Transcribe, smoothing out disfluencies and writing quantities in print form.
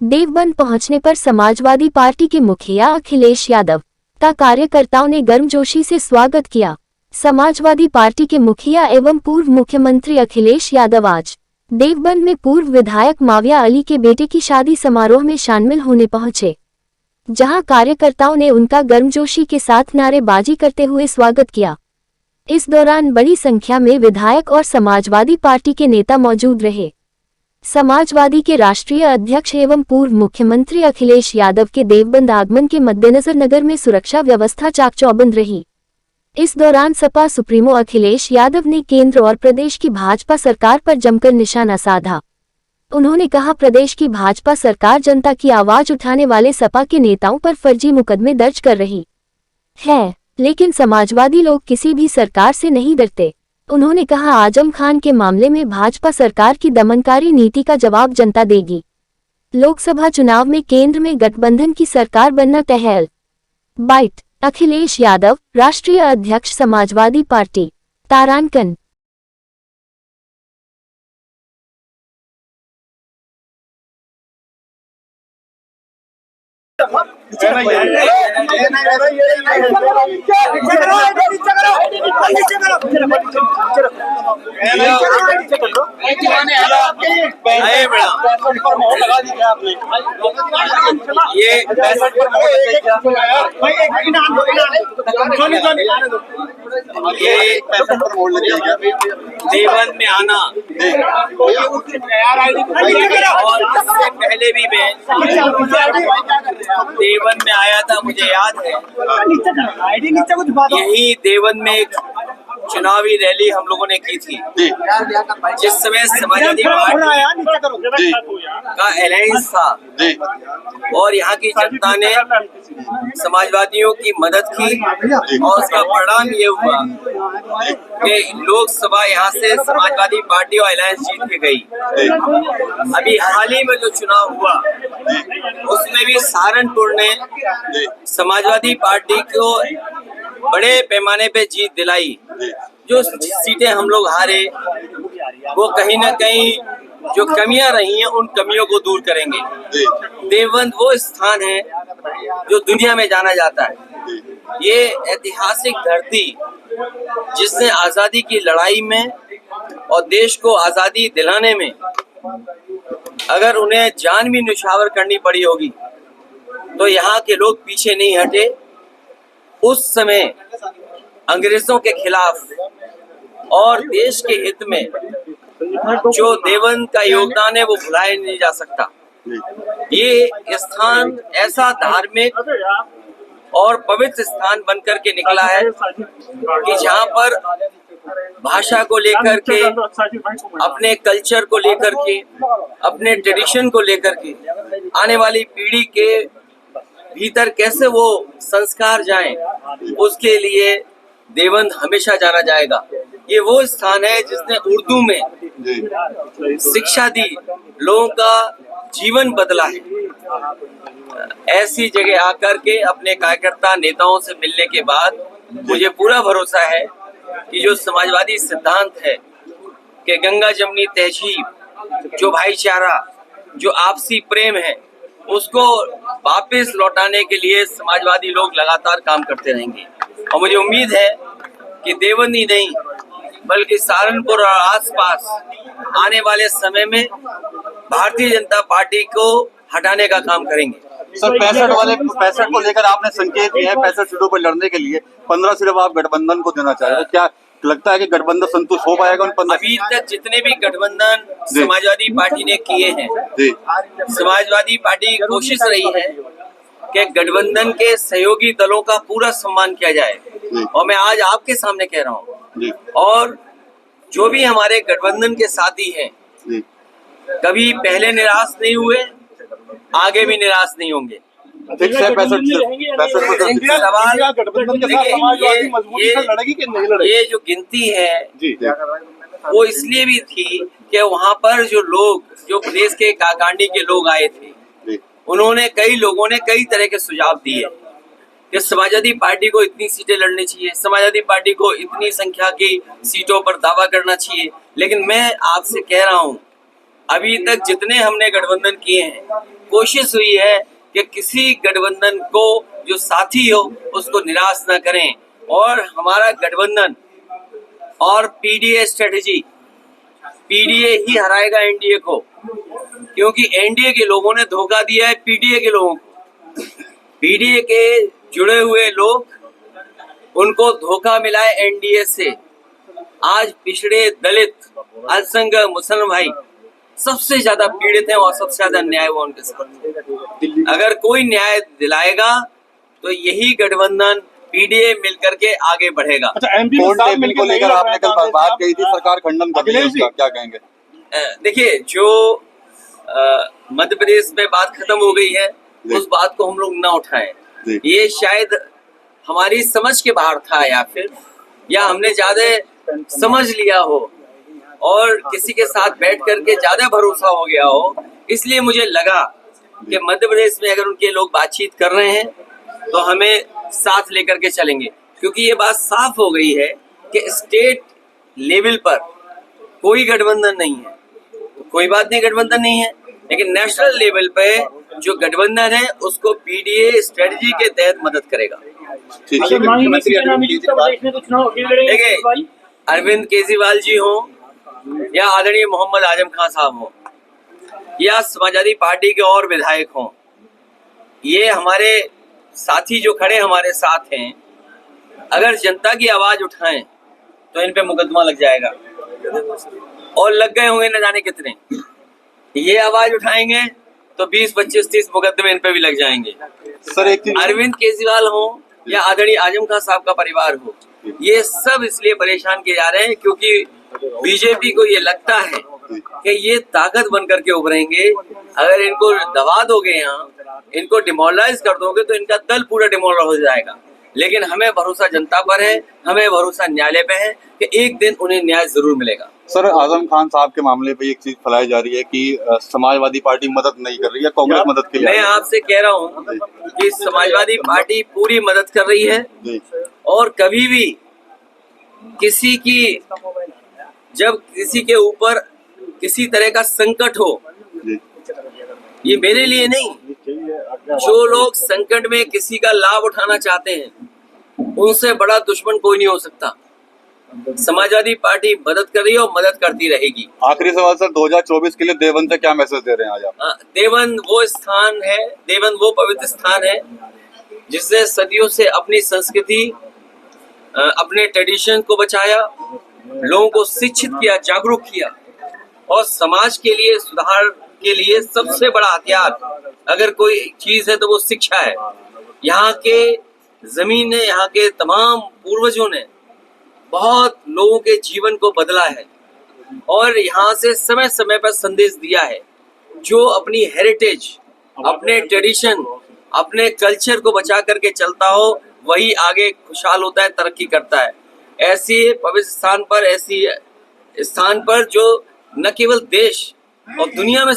देवबंद पहुंचने पर समाजवादी पार्टी के मुखिया अखिलेश यादव का कार्यकर्ताओं ने गर्मजोशी से स्वागत किया। समाजवादी पार्टी के मुखिया एवं पूर्व मुख्यमंत्री अखिलेश यादव आज देवबंद में पूर्व विधायक माविया अली के बेटे की शादी समारोह में शामिल होने पहुंचे, जहां कार्यकर्ताओं ने उनका गर्मजोशी के साथ नारेबाजी करते हुए स्वागत किया। इस दौरान बड़ी संख्या में विधायक और समाजवादी पार्टी के नेता मौजूद रहे। समाजवादी के राष्ट्रीय अध्यक्ष एवं पूर्व मुख्यमंत्री अखिलेश यादव के देवबंद आगमन के मद्देनजर नगर में सुरक्षा व्यवस्था चाक-चौबंद रही। इस दौरान सपा सुप्रीमो अखिलेश यादव ने केंद्र और प्रदेश की भाजपा सरकार पर जमकर निशाना साधा। उन्होंने कहा, प्रदेश की भाजपा सरकार जनता की आवाज उठाने वाले सपा के नेताओं पर फर्जी मुकदमे दर्ज कर रही है, लेकिन समाजवादी लोग किसी भी सरकार से नहीं डरते। उन्होंने कहा, आजम खान के मामले में भाजपा सरकार की दमनकारी नीति का जवाब जनता देगी। लोकसभा चुनाव में केंद्र में गठबंधन की सरकार बनना तय है। बाइट अखिलेश यादव, राष्ट्रीय अध्यक्ष समाजवादी पार्टी, तारांकन। देवबंद में आना और इससे पहले भी मैं देवबंद में आया था, मुझे याद है। यही देवबंद में एक चुनावी रैली हम लोगों ने की थी, जिस समय समाजवादी पार्टी का अलायंस था और यहाँ की जनता ने समाजवादियों की मदद की और उसका परिणाम ये हुआ कि लोकसभा यहाँ से समाजवादी पार्टी और अलायंस जीत के गई। अभी हाल ही में जो चुनाव हुआ उसमें भी सहारनपुर ने समाजवादी पार्टी को बड़े पैमाने पे जीत दिलाई। जो सीटें हम लोग हारे वो कहीं ना कहीं जो कमियां रही हैं उन कमियों को दूर करेंगे। देवबंद वो स्थान है जो दुनिया में जाना जाता है। ये ऐतिहासिक धरती जिसने आजादी की लड़ाई में और देश को आजादी दिलाने में अगर उन्हें जान भी न्यौछावर करनी पड़ी होगी तो यहाँ के लोग पीछे नहीं हटे। उस समय अंग्रेजों के खिलाफ और देश के हित में जो देवबंद का योगदान है वो भुलाया नहीं जा सकता। ये स्थान ऐसा धार्मिक और पवित्र स्थान बनकर के निकला है कि जहाँ पर भाषा को लेकर के, अपने कल्चर को लेकर के, अपने ट्रेडिशन को लेकर के आने वाली पीढ़ी के भीतर कैसे वो संस्कार जाएं, उसके लिए देवबंद हमेशा जाना जाएगा। ये वो स्थान है जिसने उर्दू में शिक्षा दी, लोगों का जीवन बदला है। ऐसी जगह आकर के अपने कार्यकर्ता नेताओं से मिलने के बाद मुझे पूरा भरोसा है कि जो समाजवादी सिद्धांत है कि गंगा जमनी तहजीब, जो भाईचारा, जो आपसी प्रेम है, उसको वापस लौटाने के लिए समाजवादी लोग लगातार काम करते रहेंगे। और मुझे उम्मीद है कि देवबंद ही नहीं बल्कि सहारनपुर और आसपास आने वाले समय में भारतीय जनता पार्टी को हटाने का काम करेंगे। सर 65 को लेकर आपने संकेत दिए हैं 65 सीटों पर लड़ने के लिए 15 सिर्फ आप गठबंधन को देना चाह रहे हैं। क्या लगता है कि गठबंधन संतुष्ट हो पाएगा उन 15? अभी तक जितने भी गठबंधन समाजवादी पार्टी ने किए हैं, समाजवादी पार्टी की कोशिश रही है कि गठबंधन के सहयोगी दलों का पूरा सम्मान किया जाए। और मैं आज आपके सामने कह रहा हूँ, और जो भी हमारे गठबंधन के साथी हैं कभी पहले निराश नहीं हुए, आगे भी निराश नहीं होंगे। ये जो गिनती है वो इसलिए भी थी कि वहाँ पर जो लोग, जो प्रदेश के काकांडी के लोग आए थे, उन्होंने कई लोगों ने कई तरह के सुझाव दिए कि समाजवादी पार्टी को इतनी सीटें लड़नी चाहिए, समाजवादी पार्टी को इतनी संख्या की सीटों पर दावा करना चाहिए। लेकिन मैं आपसे कह रहा हूँ, अभी तक जितने हमने गठबंधन किए हैं कोशिश हुई है कि किसी गठबंधन को जो साथी हो उसको निराश न करें, और हमारा गठबंधन और पीडीए स्ट्रेटेजी, पीडीए ही हराएगा एनडीए को, क्योंकि एनडीए के लोगों ने धोखा दिया है पीडीए के लोगों को। पीडीए के जुड़े हुए लोग, उनको धोखा मिला है एनडीए से। आज पिछड़े, दलित, अल्पसंख्यक, मुसलमान भाई सबसे ज्यादा पीड़ित हैं और सबसे ज्यादा न्याय हुआ उनके साथ। अगर कोई न्याय दिलाएगा तो यही गठबंधन पीडीए मिलकर के आगे बढ़ेगा। अच्छा, कोर्ट टेबल को लेकर आपने कल बात कही थी, सरकार खंडन कर रही है उसका, क्या कहेंगे? देखिए, जो मध्य प्रदेश में बात खत्म हो गई है उस बात को हम लोग ना उठाएं। ये शायद हमारी समझ के बाहर था, या हमने ज्यादा समझ लिया हो और किसी के साथ बैठ करके ज्यादा भरोसा हो गया हो। इसलिए मुझे लगा कि मध्य प्रदेश में अगर उनके लोग बातचीत कर रहे हैं तो हमें साथ लेकर के चलेंगे, क्योंकि ये बात साफ हो गई है कि स्टेट लेवल पर कोई गठबंधन नहीं है। तो कोई बात नहीं, गठबंधन नहीं है, लेकिन नेशनल लेवल पे जो गठबंधन है उसको पीडीए स्ट्रेटजी के तहत मदद करेगा। देखिए, अरविंद केजरीवाल जी हो या आदरणीय मोहम्मद आजम खान साहब हो या समाजवादी पार्टी के और विधायक हों, ये हमारे साथी जो खड़े हमारे साथ हैं, अगर जनता की आवाज उठाएं तो इन पे मुकदमा लग जाएगा, और लग गए होंगे न जाने कितने। ये आवाज उठाएंगे तो 20, 25, 30 मुकदमे इन पे भी लग जाएंगे। सर, एक अरविंद केजरीवाल हो या आदरणीय आजम खान साहब का परिवार हो, ये सब इसलिए परेशान किए जा रहे हैं क्योंकि बीजेपी को ये लगता है कि ये ताकत बनकर के उभरेंगे। अगर इनको दबा दोगे, यहाँ इनको डिमोरलाइज कर दोगे तो इनका दल पूरा डिमोरलाइज हो जाएगा। लेकिन हमें भरोसा जनता पर है, हमें भरोसा न्यायालय पे है कि एक दिन उन्हें न्याय जरूर मिलेगा। सर, आजम खान साहब के मामले पे एक चीज फैलाई जा रही है कि समाजवादी पार्टी मदद नहीं कर रही है, कांग्रेस मदद के लिए। मैं आपसे कह रहा हूँ कि समाजवादी पार्टी पूरी मदद कर रही है, और कभी भी किसी की, जब किसी के ऊपर किसी तरह का संकट हो, ये मेरे लिए नहीं, जो लोग संकट में किसी का लाभ उठाना चाहते हैं उनसे बड़ा दुश्मन कोई नहीं हो सकता। समाजवादी पार्टी मदद कर रही है और मदद करती रहेगी। आखिरी सवाल सर, 2024 के लिए देवबंद से क्या मैसेज दे रहे हैं आज आप? देवबंद वो स्थान है, देवबंद वो पवित्र स्थान है जिसने सदियों से अपनी संस्कृति, अपने ट्रेडिशन को बचाया, लोगों को शिक्षित किया, जागरूक किया, और समाज के लिए, सुधार के लिए सबसे बड़ा हथियार अगर कोई चीज है तो वो शिक्षा है। यहाँ के जमीन ने, यहाँ के तमाम पूर्वजों ने बहुत लोगों के जीवन को बदला है, और यहाँ से समय समय पर संदेश दिया है। जो अपनी हेरिटेज, अपने ट्रेडिशन, अपने कल्चर को बचा करके चलता हो वही आगे खुशहाल होता है, तरक्की करता है। ऐसी पवित्र स्थान पर, ऐसी स्थान पर जो न केवल देश और दुनिया में